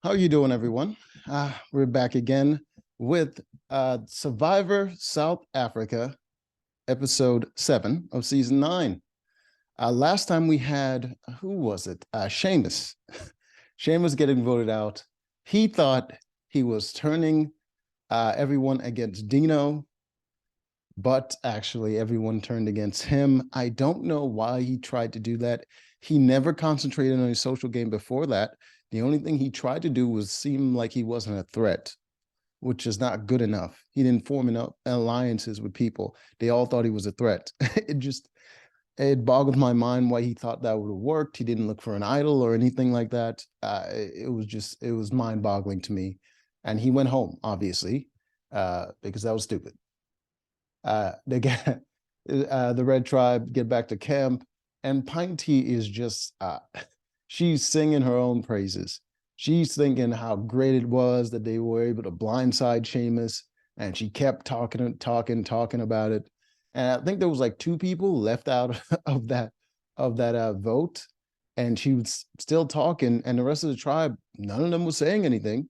How are you doing, everyone? We're back again with Survivor South Africa, episode 7 of season 9. Last time we had, who was it? Sheamus. Sheamus getting voted out. He thought he was turning everyone against Dino, but actually everyone turned against him. I don't know why he tried to do that. He never concentrated on his social game before that. The only thing he tried to do was seem like he wasn't a threat, which is not good enough. He didn't form enough alliances with people. They all thought he was a threat. It boggled my mind why he thought that would have worked. He didn't look for an idol or anything like that. It was mind boggling to me. And he went home, obviously, because that was stupid. They get the Red Tribe get back to camp, and Pinty is just she's singing her own praises. She's thinking how great it was that they were able to blindside Sheamus, and she kept talking about it. And I think there was like 2 people left out of that vote, and she was still talking, and the rest of the tribe, none of them was saying anything.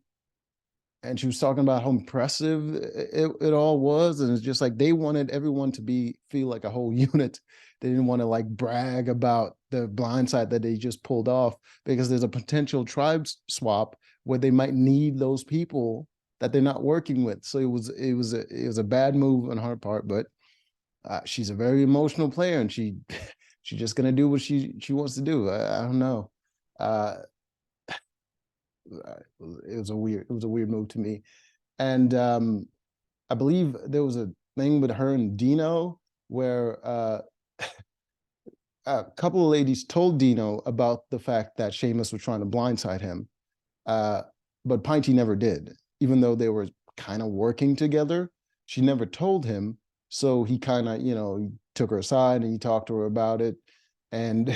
And she was talking about how impressive it all was, and it's just like they wanted everyone to feel like a whole unit. They didn't want to like brag about the blindside that they just pulled off, because there's a potential tribe swap where they might need those people that they're not working with. So it was a bad move on her part, but she's a very emotional player, and she's just gonna do what she wants to do. I don't know. It was a weird move to me. And I believe there was a thing with her and Dino where a couple of ladies told Dino about the fact that Sheamus was trying to blindside him, but Pinty never did, even though they were kind of working together. She never told him, so he kind of, he took her aside and he talked to her about it, and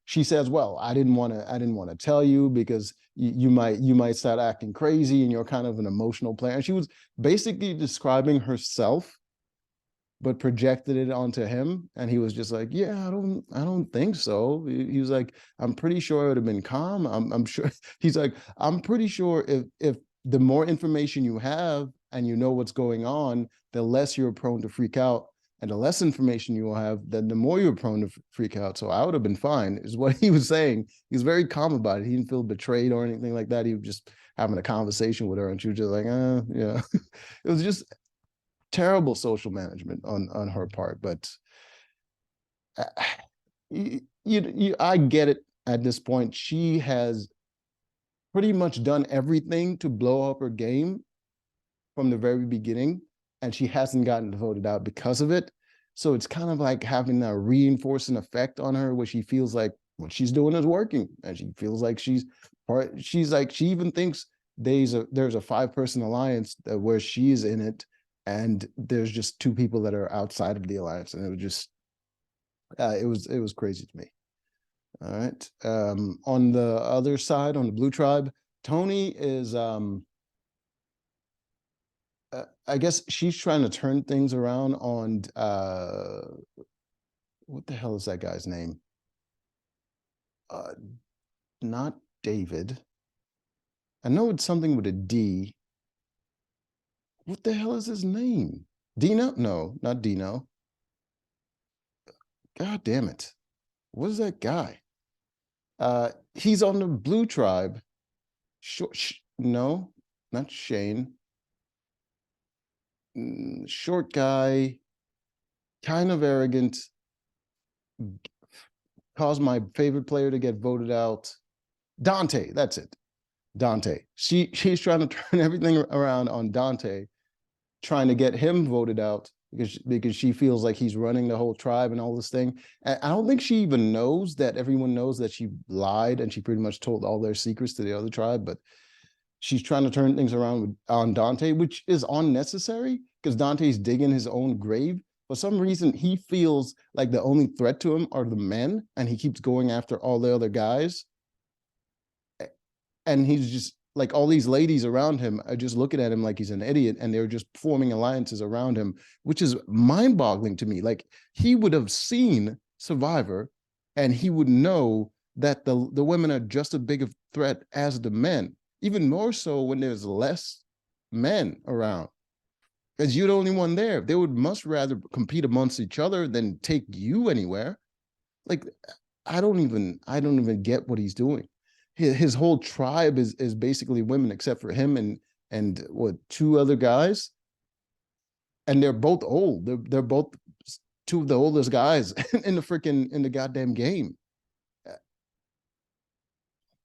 she says, "Well, I didn't want to tell you because you might start acting crazy, and you're kind of an emotional player." And she was basically describing herself, but projected it onto him, and he was just like, "Yeah, I don't think so." He was like, "I'm pretty sure it would have been calm. I'm sure." He's like, "I'm pretty sure if the more information you have and you know what's going on, the less you're prone to freak out. And the less information you will have, then the more you're prone to freak out. So I would have been fine," is what he was saying. He was very calm about it. He didn't feel betrayed or anything like that. He was just having a conversation with her, and she was just like, yeah. It was just terrible social management on her part. But I get it at this point. She has pretty much done everything to blow up her game from the very beginning, and she hasn't gotten voted out because of it. So it's kind of like having a reinforcing effect on her, where she feels like what she's doing is working, and she feels like she even thinks there's a 5-person alliance where she's in it, and there's just 2 people that are outside of the alliance, and it was just it was crazy to me. All right. On the other side, on the Blue Tribe, Tony is I guess she's trying to turn things around on what the hell is that guy's name? Not David. I know it's something with a D. What the hell is his name? Dino? No, not Dino. God damn it. What is that guy? He's on the Blue Tribe. No, not Shane. Short guy, kind of arrogant, caused my favorite player to get voted out. Dante, that's it. Dante. She's trying to turn everything around on Dante, trying to get him voted out because she feels like he's running the whole tribe and all this thing. And I don't think she even knows that everyone knows that she lied, and she pretty much told all their secrets to the other tribe, but she's trying to turn things around on Dante, which is unnecessary because Dante's digging his own grave. For some reason, he feels like the only threat to him are the men, and he keeps going after all the other guys. And he's just like, all these ladies around him are just looking at him like he's an idiot, and they're just forming alliances around him, which is mind-boggling to me. Like, he would have seen Survivor, and he would know that the women are just as big a threat as the men. even more so when there's less men around, because you're the only one there. They would much rather compete amongst each other than take you anywhere. Like, I don't even get what he's doing. His whole tribe is basically women, except for him and what, two other guys, and they're both old. They're both two of the oldest guys in the goddamn game.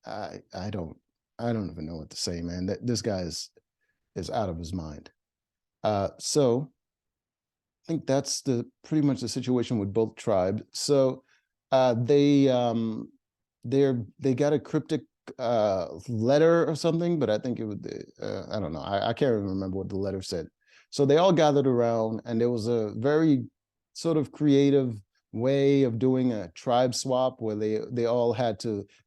I don't even know what to say, man. This guy is out of his mind. So I think that's the pretty much the situation with both tribes. So they got a cryptic letter or something, but I think it would I don't know. I can't even remember what the letter said. So they all gathered around, and there was a very sort of creative way of doing a tribe swap where they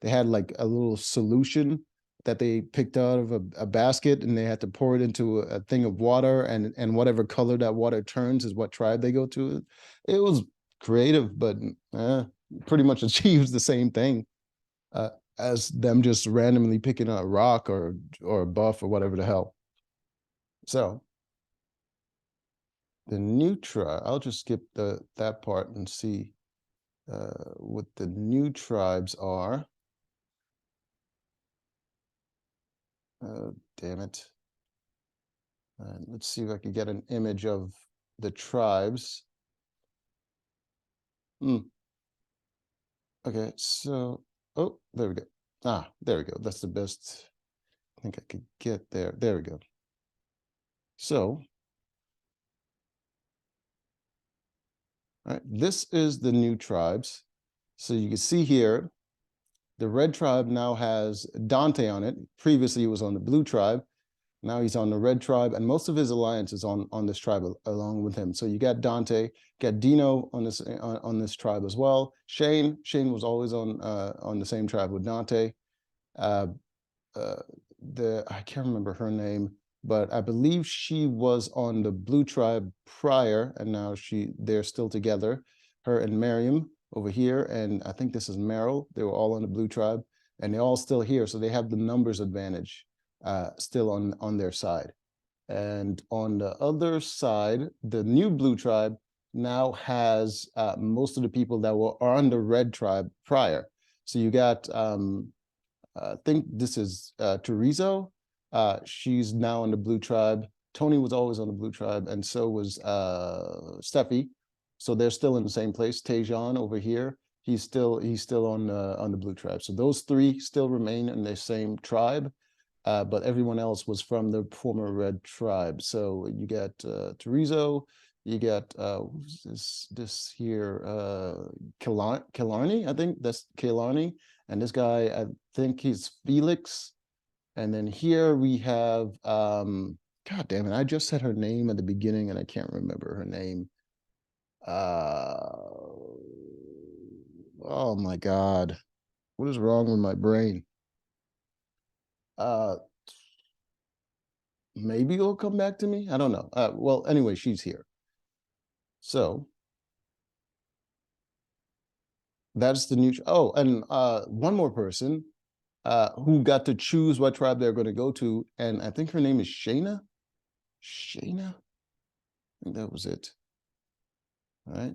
had like a little solution that they picked out of a basket, and they had to pour it into a thing of water, and whatever color that water turns is what tribe they go to. It was creative, but pretty much achieves the same thing uh, as them just randomly picking a rock or a buff or whatever the hell. So the new tribe, I'll just skip that part and see what the new tribes are. Damn it. Let's see if I can get an image of the tribes. Okay, so, oh, there we go. There we go. That's the best I think I could get there. There we go. So, all right, this is the new tribes. So you can see here, the red tribe now has Dante on it. Previously, he was on the blue tribe. Now he's on the red tribe, and most of his alliance is on this tribe along with him. So you got Dante, got Dino on this tribe as well. Shane was always on the same tribe with Dante. Uh, I can't remember her name, but I believe she was on the blue tribe prior, and now they're still together. Her and Miriam over here, and I think this is Meryl. They were all on the blue tribe, and they're all still here, so they have the numbers advantage still on their side. And on the other side, the new blue tribe now has most of the people that were on the red tribe prior. So you got I think this is Teresa. She's now on the blue tribe. Tony was always on the blue tribe, and so was Steffi. So they're still in the same place. Tejan over here, he's still on the blue tribe. So those three still remain in the same tribe, but everyone else was from the former red tribe. So you got Teresa, you got who's this here, Killarney, I think that's Killarney. And this guy, I think he's Felix. And then here we have, God damn it, I just said her name at the beginning and I can't remember her name. Oh my God. What is wrong with my brain? Maybe it'll come back to me. I don't know. Well, anyway, she's here. So that's the new. Oh, and one more person who got to choose what tribe they're going to go to, and I think her name is Shayna. Shayna, I think that was it. All right,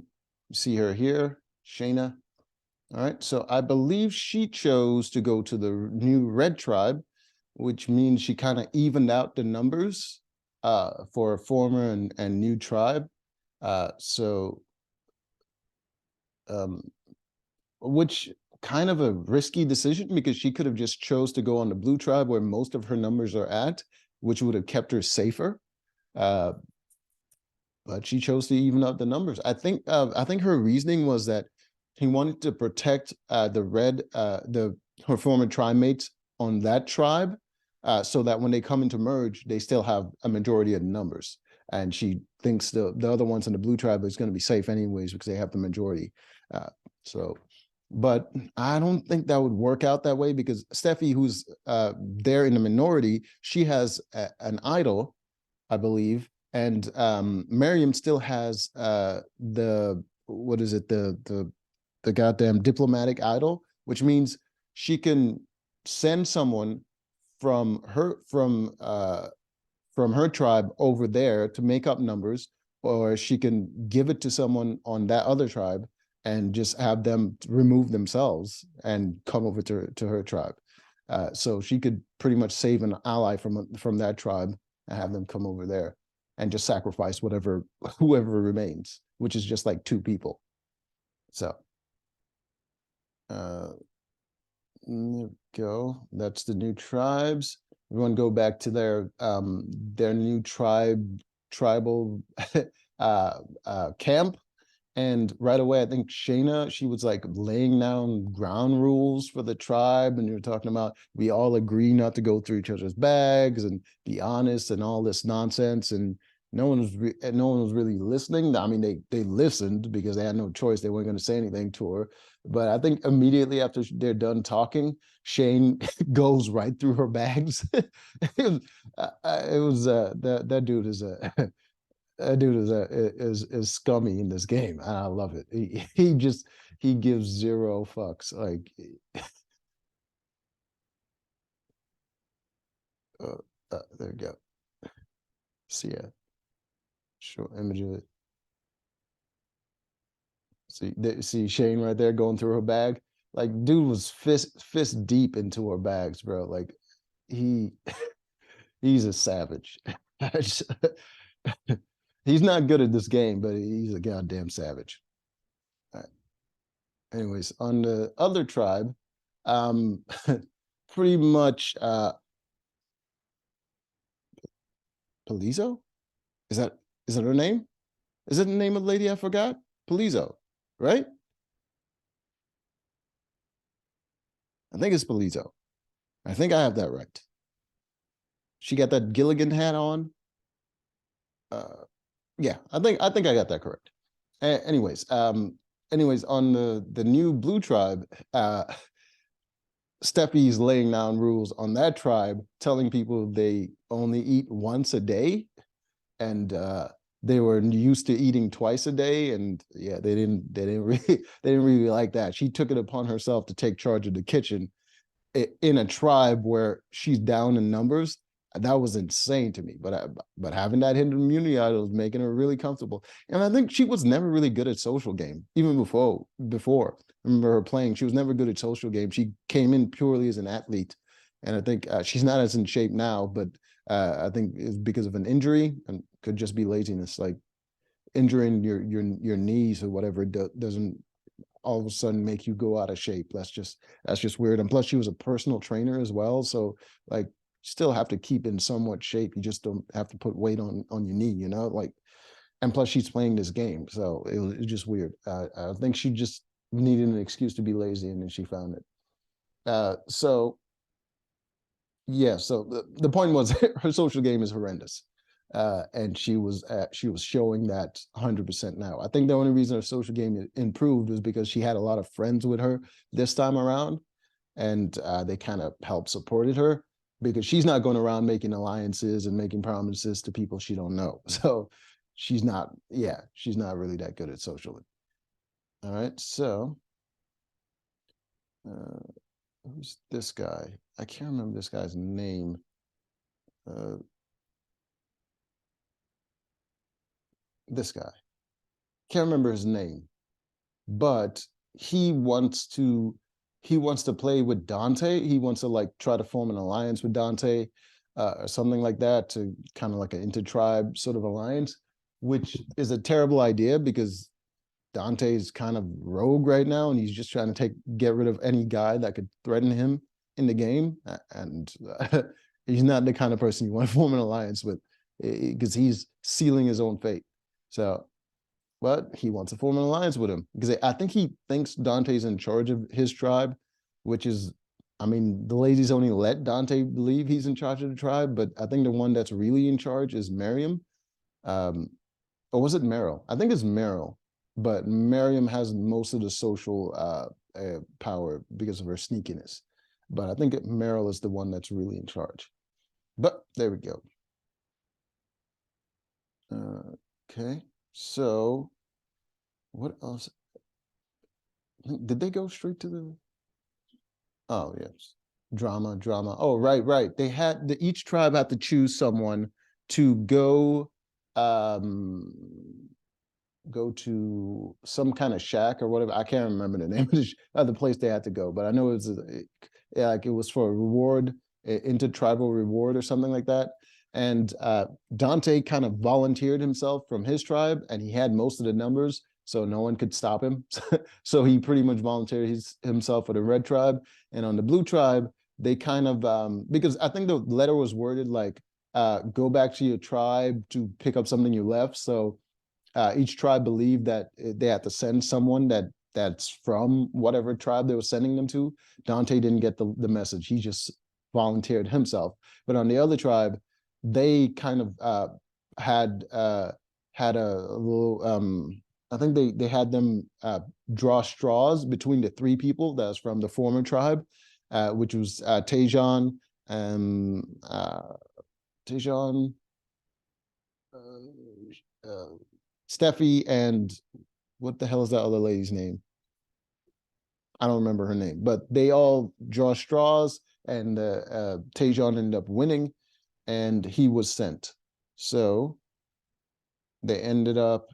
you see her here, Shayna. All right, so I believe she chose to go to the new red tribe, which means she kind of evened out the numbers for a former and new tribe. Which kind of a risky decision, because she could have just chose to go on the blue tribe where most of her numbers are at, which would have kept her safer. But she chose to even out the numbers. I think her reasoning was that he wanted to protect her former tribe mates on that tribe, so that when they come into merge, they still have a majority of the numbers. And she thinks the other ones in the blue tribe is going to be safe anyways because they have the majority. But I don't think that would work out that way, because Steffi, who's there in the minority, she has an idol, I believe, and Miriam still has the goddamn diplomatic idol, which means she can send someone from her tribe over there to make up numbers, or she can give it to someone on that other tribe and just have them remove themselves and come over to her tribe. So she could pretty much save an ally from that tribe and have them come over there and just sacrifice whoever remains, which is just like two people. So there we go. That's the new tribes. Everyone go back to their new tribal camp. And right away, I think Shayna, she was like laying down ground rules for the tribe. And you're talking about we all agree not to go through each other's bags and be honest and all this nonsense. And no one was really listening. I mean, they listened because they had no choice. They weren't going to say anything to her. But I think immediately after they're done talking, Shane goes right through her bags. That dude is a that dude is scummy in this game, and I love it. He gives zero fucks. Like, there you go. See ya. Show image of it. See Shane right there going through her bag. Like, dude was fist deep into her bags, bro. Like, he he's a savage. He's not good at this game, but he's a goddamn savage. All right. Anyways, on the other tribe, um, pretty much Palizo? Is that is that her name? Is it the name of the lady I forgot? Palizo, right? I think it's Palizo. I think I have that right. She got that Gilligan hat on. Yeah, I think I got that correct. Anyways, on the new blue tribe, Steffi's laying down rules on that tribe, telling people they only eat once a day, and they were used to eating twice a day, and yeah, they didn't really like that. She took it upon herself to take charge of the kitchen in a tribe where she's down in numbers. That was insane to me. But having that hidden immunity idol was making her really comfortable. And I think she was never really good at social game, even before. I remember her playing. She was never good at social game. She came in purely as an athlete. And I think she's not as in shape now, but I think it's because of an injury and could just be laziness, like injuring your knees or whatever doesn't all of a sudden make you go out of shape. That's just weird. And plus, she was a personal trainer as well, so like still have to keep in somewhat shape. You just don't have to put weight on your knee, like. And plus, she's playing this game, so it was just weird. I think she just needed an excuse to be lazy, and then she found it. So yeah, so the point was her social game is horrendous. And she was showing that 100% now. I think the only reason her social game improved was because she had a lot of friends with her this time around, and they kind of helped supported her because she's not going around making alliances and making promises to people she don't know. So she's not really that good at socially. All right, so who's this guy? I can't remember this guy's name. This guy. Can't remember his name, but he wants to he wants to play with Dante. He wants to like try to form an alliance with Dante, or something like that, to kind of like an inter-tribe sort of alliance, which is a terrible idea because Dante's kind of rogue right now, and he's just trying to get rid of any guy that could threaten him in the game, and he's not the kind of person you want to form an alliance with because he's sealing his own fate. So, but he wants to form an alliance with him because I think he thinks Dante's in charge of his tribe, which is, I mean, the ladies only let Dante believe he's in charge of the tribe, but I think the one that's really in charge is Miriam. Um, or was it Meryl? I think it's Meryl, but Miriam has most of the social power because of her sneakiness. But I think Meryl is the one that's really in charge. But there we go. Okay, so what else? Did they go straight to the? Oh yes, Drama. Oh, right. They had each tribe had to choose someone to go to some kind of shack or whatever. I can't remember the name of the place they had to go, but I know like it was for a reward, intertribal reward or something like that. And Dante kind of volunteered himself from his tribe, and he had most of the numbers, so no one could stop him. So he pretty much volunteered himself for the red tribe, and on the blue tribe, they kind of because I think the letter was worded like go back to your tribe to pick up something you left. So each tribe believed that they had to send someone that's from whatever tribe they were sending them to. Dante didn't get the message. He just volunteered himself. But on the other tribe, they kind of had a little I think they had them draw straws between the three people that's from the former tribe, which was Tejan and Tejan, Steffi, and what the hell is that other lady's name? I don't remember her name, but they all draw straws, and Tejan ended up winning, and he was sent. So they ended up,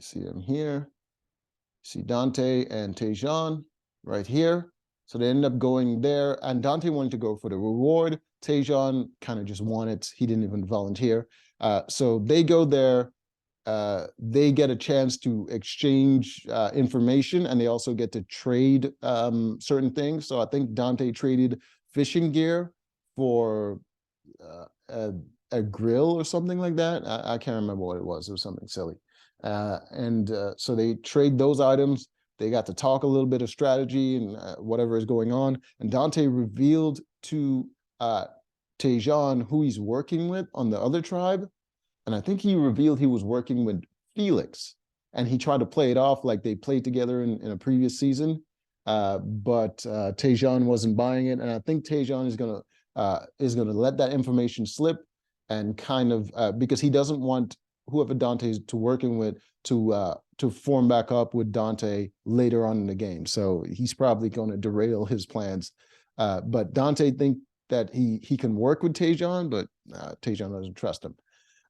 see them here, see Dante and Tejan right here. So they ended up going there, and Dante wanted to go for the reward. Tejan kind of just wanted, he didn't even volunteer. So they go there. They get a chance to exchange information, and they also get to trade certain things. So I think Dante traded fishing gear for a grill or something like that. I can't remember what it was. It was something silly. So they trade those items. They got to talk a little bit of strategy and whatever is going on. And Dante revealed to Tejan who he's working with on the other tribe. And I think he revealed he was working with Felix. And he tried to play it off like they played together in a previous season. But Tejan wasn't buying it. And I think Tejan is gonna let that information slip, and kind of because he doesn't want whoever Dante's to working with to form back up with Dante later on in the game. So he's probably going to derail his plans. But Dante think that he can work with Tejan, but Tejan doesn't trust him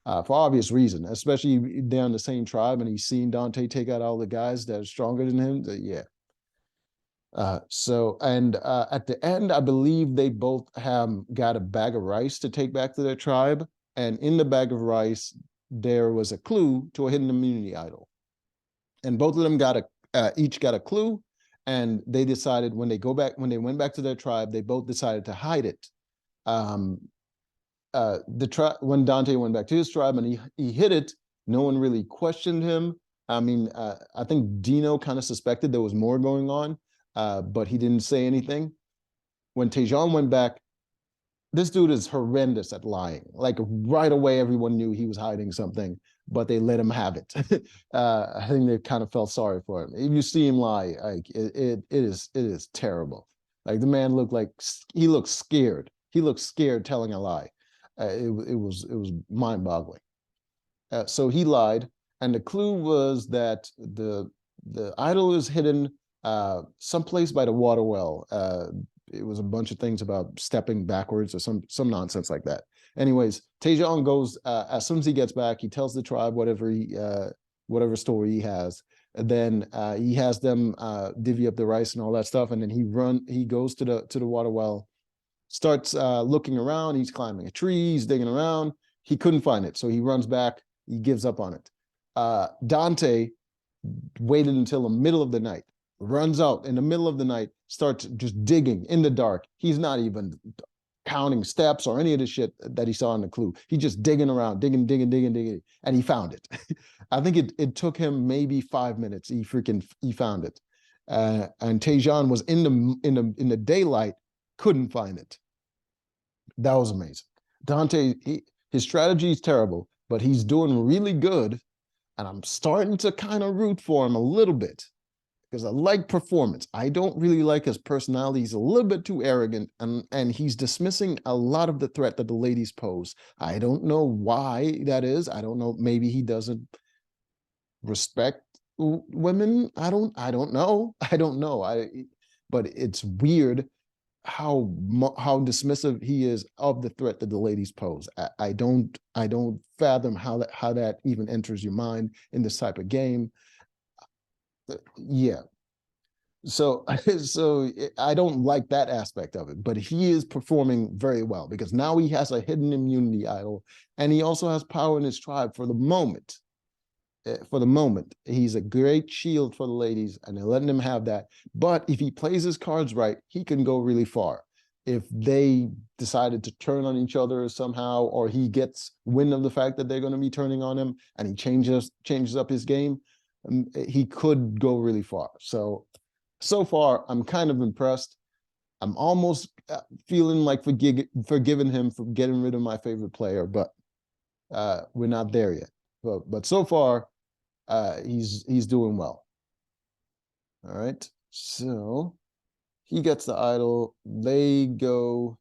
for obvious reason. Especially they're in the same tribe, and he's seen Dante take out all the guys that are stronger than him. Yeah. At the end, I believe they both have got a bag of rice to take back to their tribe. And in the bag of rice, there was a clue to a hidden immunity idol. And both of them each got a clue. And they decided when they went back to their tribe, they both decided to hide it. When Dante went back to his tribe and he hid it, no one really questioned him. I mean, I think Dino kind of suspected there was more going on. But he didn't say anything. When Tejan went back, this dude is horrendous at lying. Like right away, everyone knew he was hiding something, but they let him have it. I think they kind of felt sorry for him. If you see him lie, like it is terrible. Like the man he looked scared. He looked scared telling a lie. It was mind-boggling. So he lied, and the clue was that the idol is hidden someplace by the water well. It was a bunch of things about stepping backwards or some nonsense like that. Anyways, Tejan goes as soon as he gets back, he tells the tribe whatever story he has. And then he has them divvy up the rice and all that stuff, and then he goes to the water well, starts looking around. He's climbing a tree, he's digging around. He couldn't find it, so he runs back. He gives up on it. Dante waited until the middle of the night, runs out in the middle of the night, starts just digging in the dark. He's not even counting steps or any of the shit that he saw in the clue. He's just digging around, digging, and he found it. I think it took him maybe 5 minutes. He found it. And Tejan was in the daylight, couldn't find it. That was amazing. Dante, his strategy is terrible, but he's doing really good. And I'm starting to kind of root for him a little bit because I like performance. I don't really like his personality. He's a little bit too arrogant, and he's dismissing a lot of the threat that the ladies pose. I don't know why that is. I don't know. Maybe he doesn't respect women. I don't know. But it's weird how dismissive he is of the threat that the ladies pose. I don't fathom how that even enters your mind in this type of game. Yeah. So so I don't like that aspect of it, but he is performing very well because now he has a hidden immunity idol, and he also has power in his tribe for the moment. For the moment, he's a great shield for the ladies, and they're letting him have that. But if he plays his cards right, he can go really far. If they decided to turn on each other somehow, or he gets wind of the fact that they're going to be turning on him, and he changes up his game, he could go really far. So far, I'm kind of impressed. I'm almost feeling like forgiving him for getting rid of my favorite player, but we're not there yet. But so far, he's doing well. All right, so he gets the idol. They go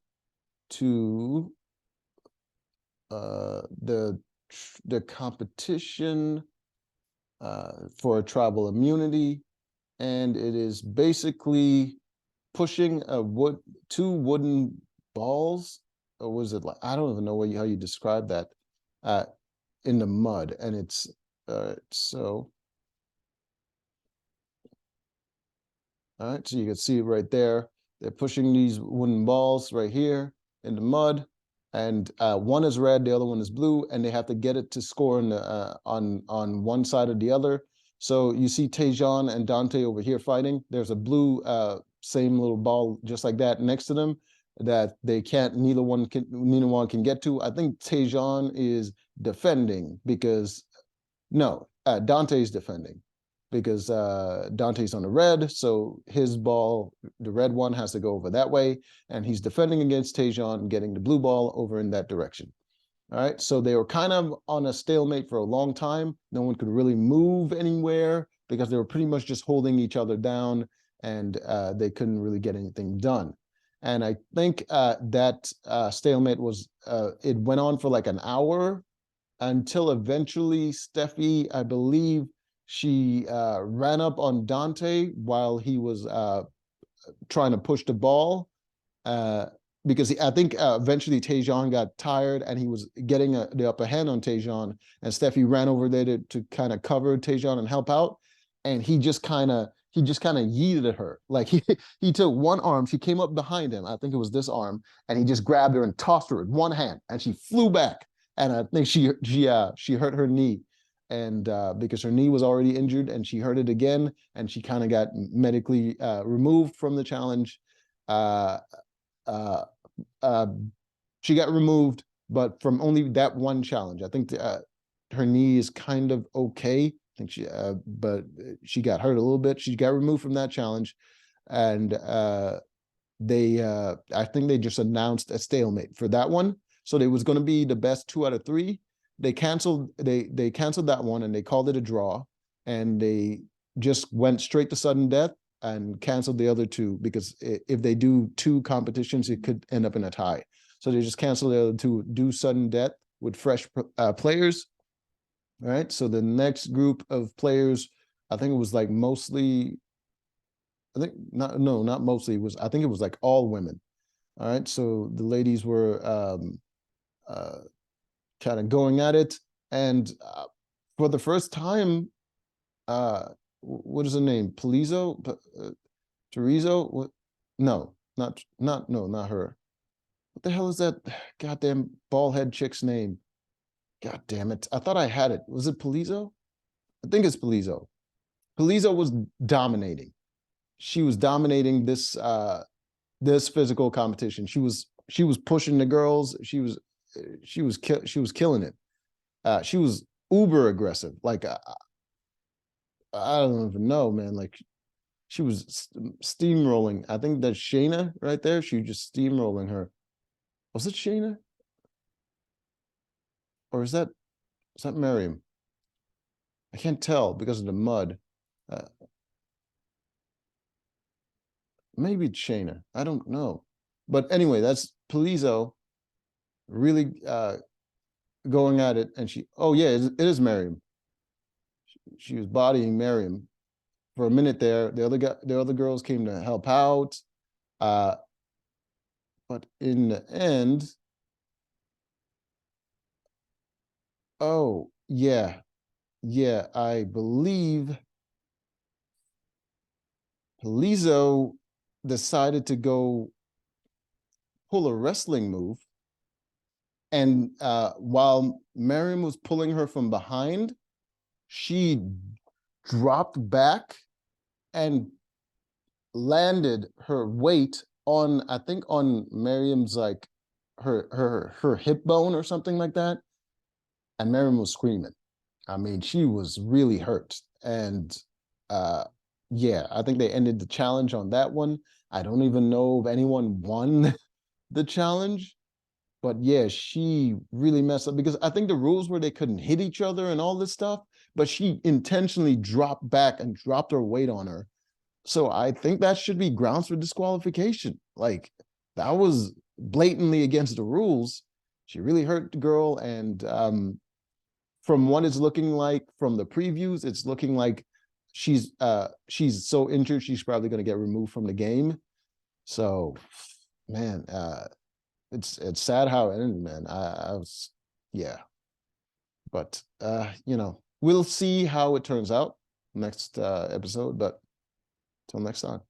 to the competition for tribal immunity, and it is basically pushing two wooden balls, or was it like, I don't even know how you describe that, uh, in the mud, and it's so. All right, so you can see it right there. They're pushing these wooden balls right here in the mud, and one is red, the other one is blue, and they have to get it to score on one side or the other. So you see Tejan and Dante over here fighting. There's a blue same little ball just like that next to them that neither one can get to. I think Tejan is defending because no, Dante's defending because Dante's on the red, so his ball, the red one, has to go over that way, and he's defending against Tejan, getting the blue ball over in that direction. All right, so they were kind of on a stalemate for a long time. No one could really move anywhere because they were pretty much just holding each other down, and they couldn't really get anything done. And I think that stalemate it went on for like an hour until eventually Steffi, I believe, she ran up on Dante while he was trying to push the ball, uh, because I think eventually Tejan got tired and he was getting the upper hand on Tejan, and Steffi ran over there to kind of cover Tejan and help out, and he just kind of yeeted her. Like he took one arm, she came up behind him, I think it was this arm, and he just grabbed her and tossed her with one hand, and she flew back, and I think she hurt her knee, and because her knee was already injured, and she hurt it again, and she kind of got medically removed from the challenge. Uh, uh, uh, she got removed, but from only that one challenge. I think her knee is kind of okay. I think but she got hurt a little bit. She got removed from that challenge, and I think they just announced a stalemate for that one. So it was going to be the best 2 out of 3. They canceled that one, and they called it a draw, and they just went straight to sudden death and canceled the other 2 because if they do 2 competitions, it could end up in a tie. So they just canceled the other 2, do sudden death with fresh players. All right. So the next group of players, I think it was like mostly, I think not mostly. I think it was like all women. All right. So the ladies were kind of going at it, and for the first time, what is her name? Palizo, Chorizo? What? No, not her. What the hell is that goddamn bald head chick's name? God damn it! I thought I had it. Was it Palizo? I think it's Palizo. Palizo was dominating. She was dominating this physical competition. She was pushing the girls. She was killing it. She was uber aggressive. Like I don't even know, man. Like she was steamrolling. I think that's Shayna right there. She was just steamrolling her. Was it Shayna? Or is that Miriam? I can't tell because of the mud. Uh, Maybe it's Shayna. I don't know. But anyway, that's Palizo really going at it. And oh yeah, it is Miriam. She was bodying Miriam for a minute there. The other girls came to help out. Uh, But in the end, oh yeah, yeah, I believe Lizzo decided to go pull a wrestling move, and while Miriam was pulling her from behind, she dropped back and landed her weight on, I think, on Miriam's like her hip bone or something like that, and Miriam was screaming. I mean, she was really hurt, and uh, yeah, I think they ended the challenge on that one. I don't even know if anyone won the challenge, but yeah, she really messed up because I think the rules were they couldn't hit each other and all this stuff, but she intentionally dropped back and dropped her weight on her. So I think that should be grounds for disqualification. Like, that was blatantly against the rules. She really hurt the girl, and from what it's looking like from the previews, it's looking like she's so injured she's probably going to get removed from the game. So, man, it's sad how it ended, man. I was, yeah, but we'll see how it turns out next episode. But till next time.